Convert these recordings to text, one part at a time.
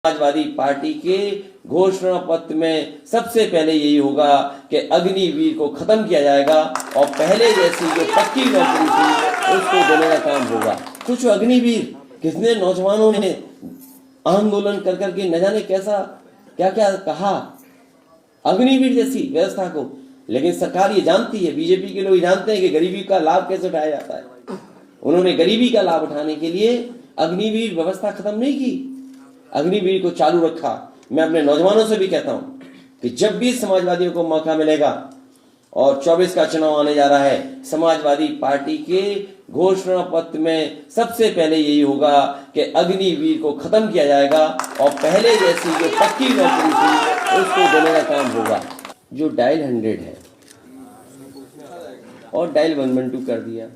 Samajwadi party के घोषणा पत्र में सबसे पहले यही होगा कि अग्निवीर को खत्म किया जाएगा और पहले जैसी जो पक्की नौकरी थी उसको देने का काम होगा। कुछ अग्निवीर कितने नौजवानों ने आंदोलन कर करके न जाने कैसा क्या क्या कहा अग्निवीर जैसी व्यवस्था को, लेकिन सरकार ये जानती है, बीजेपी के लोग जानते हैं कि गरीबी का लाभ कैसे उठाया जाता है। उन्होंने गरीबी का लाभ उठाने के लिए अग्निवीर व्यवस्था खत्म नहीं की, अग्निवीर को चालू रखा। मैं अपने नौजवानों से भी कहता हूं कि जब भी समाजवादियों को मौका मिलेगा और 24 का चुनाव आने जा रहा है, समाजवादी पार्टी के घोषणा पत्र में सबसे पहले यही होगा कि अग्निवीर को खत्म किया जाएगा और पहले जैसी जो पक्की नौकरी थी उसको देने का काम होगा। जो डायल 100 है और डायल 112 कर दिया,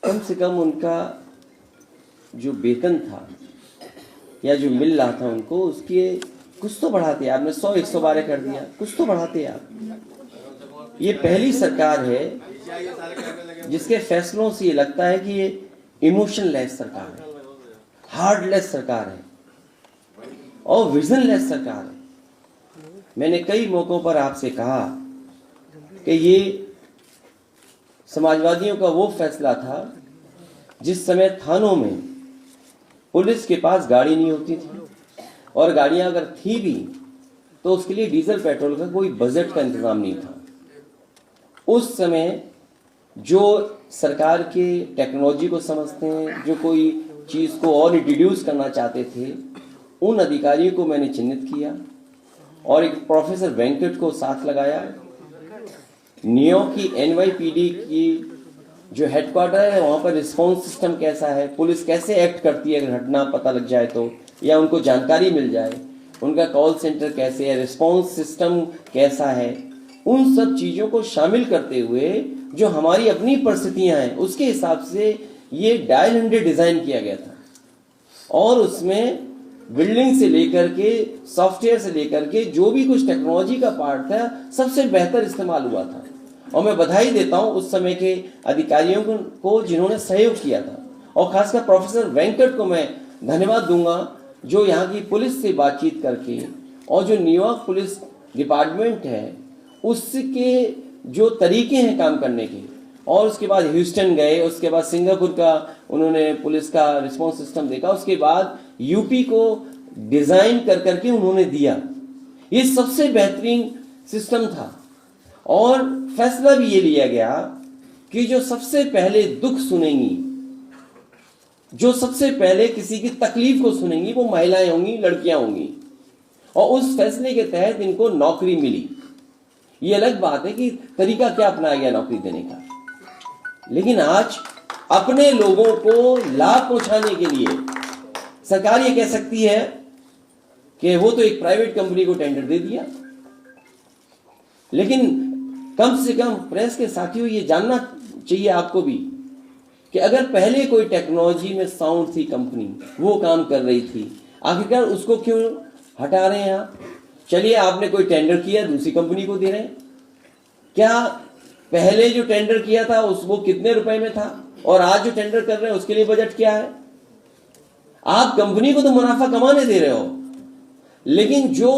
कम से कम उनका जो वेतन था या जो मिल रहा था उनको, उसके कुछ तो बढ़ाते। आपने 100-112 कर दिया, कुछ तो बढ़ाते आप। ये पहली सरकार है जिसके फैसलों से ये लगता है कि ये इमोशनलेस सरकार है, हार्डलेस सरकार है और विजनलेस सरकार है। मैंने कई मौकों पर आपसे कहा कि ये समाजवादियों का वो फैसला था जिस समय थानों में पुलिस के पास गाड़ी नहीं होती थी और गाड़ियां अगर थी भी तो उसके लिए डीजल पेट्रोल का कोई बजट का इंतजाम नहीं था। उस समय जो सरकार के टेक्नोलॉजी को समझते हैं, जो कोई चीज को और इंट्रोड्यूस करना चाहते थे, उन अधिकारियों को मैंने चिन्हित किया और एक प्रोफेसर वेंकट को साथ लगाया। न्यूयॉर्क की NYPD की जो हेडक्वार्टर है वहां पर रिस्पॉन्स सिस्टम कैसा है, पुलिस कैसे एक्ट करती है अगर घटना पता लग जाए तो, या उनको जानकारी मिल जाए, उनका कॉल सेंटर कैसे है, रिस्पॉन्स सिस्टम कैसा है, उन सब चीजों को शामिल करते हुए जो हमारी अपनी परिस्थितियां हैं उसके हिसाब से ये डायल 100 डिजाइन किया गया था। और उसमें बिल्डिंग से लेकर के सॉफ्टवेयर से लेकर के जो भी कुछ टेक्नोलॉजी का पार्ट था सबसे बेहतर इस्तेमाल हुआ था। और मैं बधाई देता हूं उस समय के अधिकारियों को जिन्होंने सहयोग किया था, और खासकर प्रोफेसर वेंकट को मैं धन्यवाद दूंगा जो यहाँ की पुलिस से बातचीत करके और जो न्यूयॉर्क पुलिस डिपार्टमेंट है उसके जो तरीके हैं काम करने के, और उसके बाद ह्यूस्टन गए, उसके बाद सिंगापुर का उन्होंने पुलिस का रिस्पॉन्स सिस्टम देखा, उसके बाद यूपी को डिजाइन कर करके उन्होंने दिया। ये सबसे बेहतरीन सिस्टम था। और फैसला भी ये लिया गया कि जो सबसे पहले दुख सुनेंगी, जो सबसे पहले किसी की तकलीफ को सुनेंगी वो महिलाएं होंगी, लड़कियां होंगी, और उस फैसले के तहत इनको नौकरी मिली। ये अलग बात है कि तरीका क्या अपनाया गया नौकरी देने का, लेकिन आज अपने लोगों को लाभ पहुंचाने के लिए सरकार ये कह सकती है कि वो तो एक प्राइवेट कंपनी को टेंडर दे दिया। लेकिन कम से कम प्रेस के साथियों ये जानना चाहिए आपको भी कि अगर पहले कोई टेक्नोलॉजी में साउंड थी कंपनी, वो काम कर रही थी, आखिरकार उसको क्यों हटा रहे हैं आप? चलिए आपने कोई टेंडर किया, दूसरी कंपनी को दे रहे हैं। क्या पहले जो टेंडर किया था वो कितने रुपए में था और आज जो टेंडर कर रहे हैं उसके लिए बजट क्या है? आप कंपनी को तो मुनाफा कमाने दे रहे हो, लेकिन जो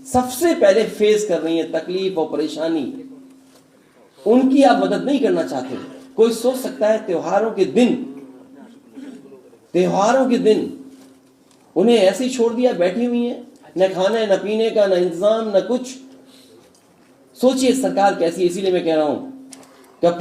सबसे पहले फेस कर रही है तकलीफ और परेशानी, उनकी आप मदद नहीं करना चाहते। कोई सोच सकता है त्योहारों के दिन उन्हें ऐसे ही छोड़ दिया, बैठी हुई है, न खाने न पीने का, न इंतजाम, न कुछ। सोचिए सरकार कैसी। इसीलिए मैं कह रहा हूं कि